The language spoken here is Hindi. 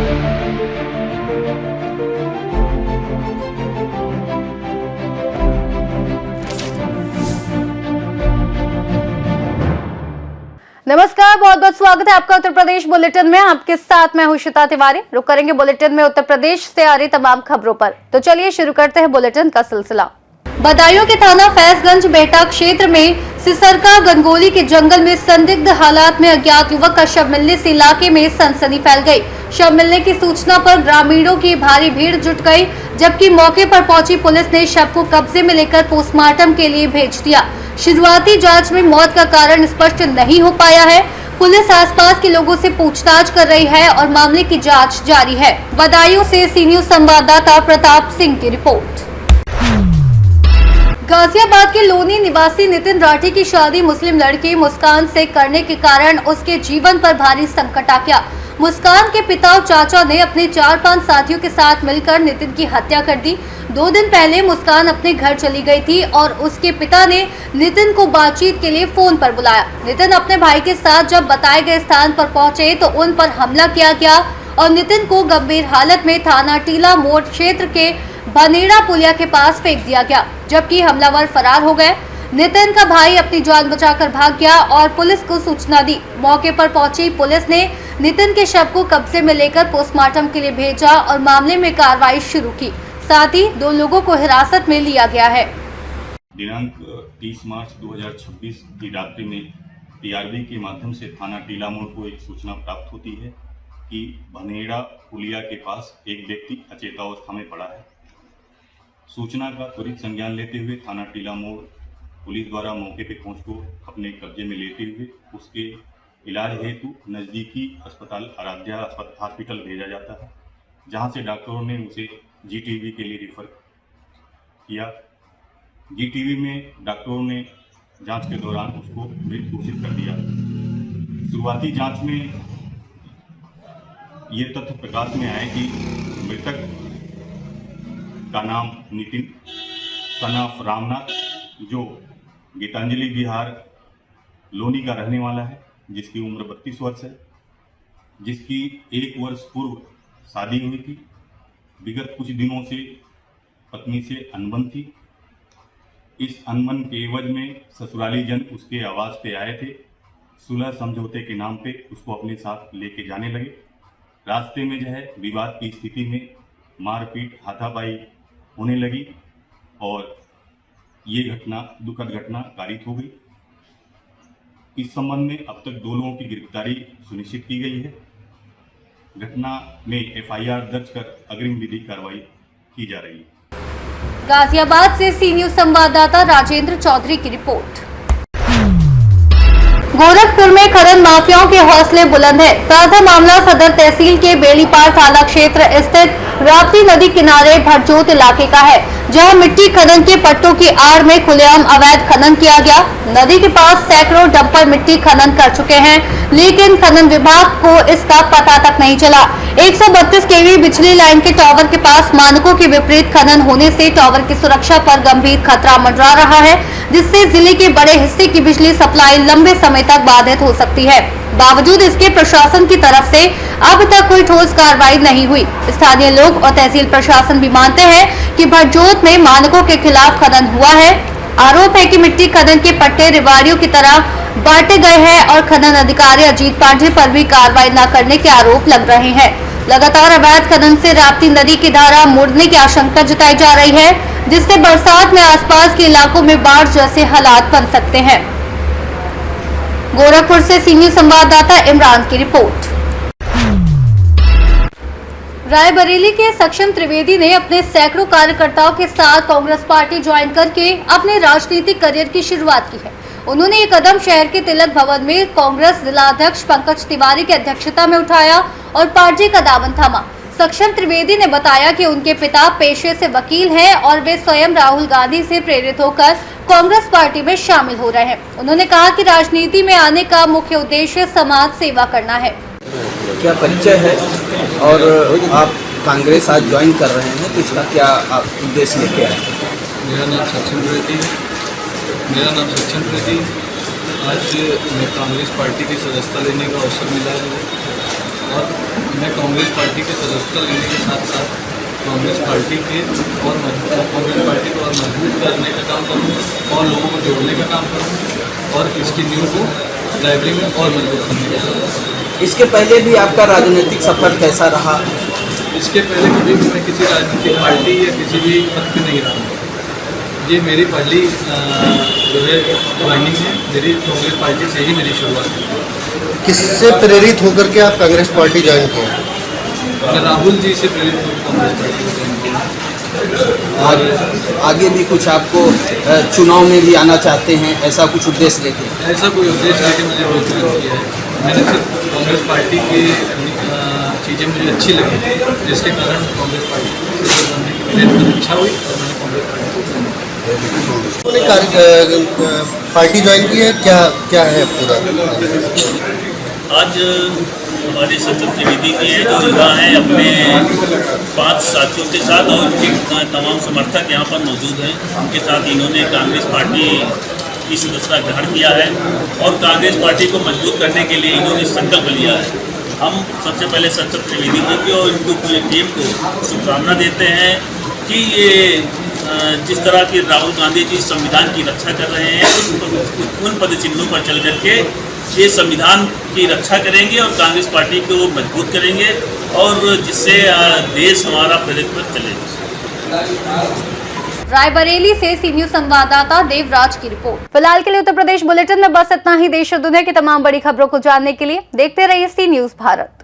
नमस्कार, बहुत बहुत स्वागत है आपका उत्तर प्रदेश बुलेटिन में। आपके साथ मैं हूं श्वेता तिवारी। रुक करेंगे बुलेटिन में उत्तर प्रदेश से आ रही तमाम खबरों पर। तो चलिए शुरू करते हैं बुलेटिन का सिलसिला। बदायूं के थाना फैजगंज बेहटा क्षेत्र में सिसरका गंगोली के जंगल में संदिग्ध हालात में अज्ञात युवक का शव मिलने से इलाके में सनसनी फैल गई। शव मिलने की सूचना पर ग्रामीणों की भारी भीड़ जुट गई, जबकि मौके पर पहुंची पुलिस ने शव को कब्जे में लेकर पोस्टमार्टम के लिए भेज दिया। शुरुआती जांच में मौत का कारण स्पष्ट नहीं हो पाया है। पुलिस आसपास के लोगों से पूछताछ कर रही है और मामले की जांच जारी है। बदायूं से सी न्यूज संवाददाता प्रताप सिंह की रिपोर्ट। गाजियाबाद के लोनी निवासी नितिन राठी की शादी मुस्लिम लड़की मुस्कान से करने के कारण उसके जीवन पर भारी संकट आ गया। मुस्कान के पिता और चाचा ने अपने 4-5 साथियों के साथ मिलकर नितिन की हत्या कर दी। 2 दिन पहले मुस्कान अपने घर चली गई थी और उसके पिता ने नितिन को बातचीत के लिए फोन पर बुलाया। नितिन अपने भाई के साथ जब बताए गए स्थान पर पहुंचे तो उन पर हमला किया गया और नितिन को गंभीर हालत में थाना टीला मोड़ क्षेत्र के बनेड़ा पुलिया के पास फेंक दिया गया, जबकि हमलावर फरार हो गए। नितिन का भाई अपनी जान बचाकर भाग गया और पुलिस को सूचना दी। मौके पर पहुंची पुलिस ने नितिन के शव को कब्जे में लेकर पोस्टमार्टम के लिए भेजा और मामले में कार्रवाई शुरू की। साथ ही 2 लोगों को हिरासत में लिया गया है। दिनांक 30 मार्च 2026 की रात्रि में टीआरबी के माध्यम से थाना टीला मोड़ को एक सूचना प्राप्त होती है कि बनेड़ा पुलिया के पास एक व्यक्ति अचेतावस्था में पड़ा है। सूचना का त्वरित संज्ञान लेते हुए थाना टीला मोड़ पुलिस द्वारा मौके पर पहुंच को अपने कब्जे में लेते हुए उसके इलाज हेतु नज़दीकी अस्पताल आराध्या हॉस्पिटल भेजा जाता है, जहां से डॉक्टरों ने उसे जीटीबी के लिए रिफर किया। जीटीबी में डॉक्टरों ने जांच के दौरान उसको मृत घोषित कर दिया। शुरुआती जांच में ये तथ्य प्रकाश में आया कि मृतक का नाम नितिन सन ऑफ रामनाथ, जो गीतांजलि बिहार लोनी का रहने वाला है, जिसकी उम्र 32 वर्ष है, जिसकी 1 वर्ष पूर्व शादी हुई थी। विगत कुछ दिनों से पत्नी से अनबन थी। इस अनबन के एवज में ससुराली जन उसके आवास पे आए थे। सुलह समझौते के नाम पे उसको अपने साथ लेके जाने लगे। रास्ते में जो है विवाद की स्थिति में मारपीट हाथापाई होने लगी और ये घटना दुखद घटना कारित हो गई। इस संबंध में अब तक 2 लोगों की गिरफ्तारी सुनिश्चित की गई है। घटना में एफआईआर दर्ज कर अग्रिम विधिक कार्रवाई की जा रही है। गाजियाबाद से सी न्यूज संवाददाता राजेंद्र चौधरी की रिपोर्ट। गोरखपुर में खनन माफियाओं के हौसले बुलंद है। ताजा मामला सदर तहसील के बेलीपार थाना क्षेत्र स्थित राप्ती नदी किनारे भरजोत इलाके का है, जहां मिट्टी खनन के पट्टों की आड़ में खुलेआम अवैध खनन किया गया। नदी के पास सैकड़ों डंपर मिट्टी खनन कर चुके हैं, लेकिन खनन विभाग को इसका पता तक नहीं चला। 132 केवी बिजली लाइन के टावर के पास मानकों के विपरीत खनन होने से टावर की सुरक्षा पर गंभीर खतरा मंडरा रहा है, जिससे जिले के बड़े हिस्से की बिजली सप्लाई लंबे समय तक बाधित हो सकती है। बावजूद इसके प्रशासन की तरफ से अब तक कोई ठोस कार्रवाई नहीं हुई। स्थानीय लोग और तहसील प्रशासन भी मानते हैं कि भरजोत में मानकों के खिलाफ खनन हुआ है। आरोप है कि मिट्टी खनन के पट्टे रिवाड़ियों की तरह बांटे गए हैं और खनन अधिकारी अजीत पांडे पर भी कार्रवाई न करने के आरोप लग रहे हैं। लगातार अवैध खनन से राप्ती नदी की धारा मुड़ने की आशंका जताई जा रही है, जिससे बरसात में आसपास के इलाकों में बाढ़ जैसे हालात बन सकते हैं। गोरखपुर से सी न्यूज संवाददाता इमरान की रिपोर्ट। रायबरेली के सक्षम त्रिवेदी ने अपने सैकड़ों कार्यकर्ताओं के साथ कांग्रेस पार्टी ज्वाइन करके अपने राजनीतिक करियर की शुरुआत की है। उन्होंने ये कदम शहर के तिलक भवन में कांग्रेस जिलाध्यक्ष पंकज तिवारी की अध्यक्षता में उठाया और पार्टी का दामन थामा। सक्षम त्रिवेदी ने बताया कि उनके पिता पेशे से वकील हैं और वे स्वयं राहुल गांधी से प्रेरित होकर कांग्रेस पार्टी में शामिल हो रहे हैं। उन्होंने कहा कि राजनीति में आने का मुख्य उद्देश्य समाज सेवा करना है। क्या परिचय है और आप कांग्रेस आज ज्वाइन कर रहे हैं, तो इसका क्या आप उद्देश्य लेके आए? मेरा नाम सक्षम त्रिवेदी। आज मैं कांग्रेस पार्टी की सदस्यता लेने का अवसर मिला है। और मैं कांग्रेस पार्टी के सदस्यता लेने के साथ साथ कांग्रेस पार्टी के और कांग्रेस पार्टी को और मजबूत करने का काम करूँगा और लोगों को जोड़ने का काम करूँगा और इसकी नींव को ड्राइवरी में और मजबूत करने का काम करूँगा। इसके पहले भी आपका राजनीतिक सफर कैसा रहा? इसके पहले कभी भी मैं किसी राजनीतिक पार्टी या किसी भी पद पर नहीं रहा। ये मेरी पहली जो है ज्वाइनिंग है, मेरी कांग्रेस पार्टी से ही मेरी शुरुआत है। किससे प्रेरित होकर के आप कांग्रेस पार्टी ज्वाइन किए? मैं राहुल जी से प्रेरित होकर कांग्रेस पार्टी को ज्वाइन किया। और आगे भी कुछ आपको चुनाव में भी आना चाहते हैं, ऐसा कुछ उद्देश्य लेके? ऐसा कोई उद्देश्य लेके मुझे प्रेरित किया है। मैंने सिर्फ कांग्रेस पार्टी की चीज़ें मुझे अच्छी लगी, जिसके कारण कांग्रेस पार्टी से जुड़ने की मेरी इच्छा हुई और मैंने कांग्रेस पार्टी को ज्वाइन किया। पार्टी ज्वाइन की है, क्या है पूरा? आज हमारे सचिव त्रिवेदी जी हैं जो युवा हैं, अपने 5 साथियों के साथ और उनके तमाम समर्थक यहाँ पर मौजूद हैं। उनके साथ इन्होंने कांग्रेस पार्टी की सदस्यता ग्रहण किया है और कांग्रेस पार्टी को मजबूत करने के लिए इन्होंने संकल्प लिया है। हम सबसे पहले सचिव त्रिवेदी जी की और इनकी पूरी टीम को शुभकामना देते हैं कि ये जिस तरह की राहुल गांधी जी संविधान की रक्षा कर रहे हैं, उन पदचिन्हों पर चल करके ये संविधान की रक्षा करेंगे और कांग्रेस पार्टी को मजबूत करेंगे और जिससे देश हमारा प्रगति पर चलेगा। रायबरेली से सी न्यूज संवाददाता देवराज की रिपोर्ट। फिलहाल के लिए उत्तर प्रदेश बुलेटिन में बस इतना ही। देश और दुनिया की तमाम बड़ी खबरों को जानने के लिए देखते रहिए सी न्यूज भारत।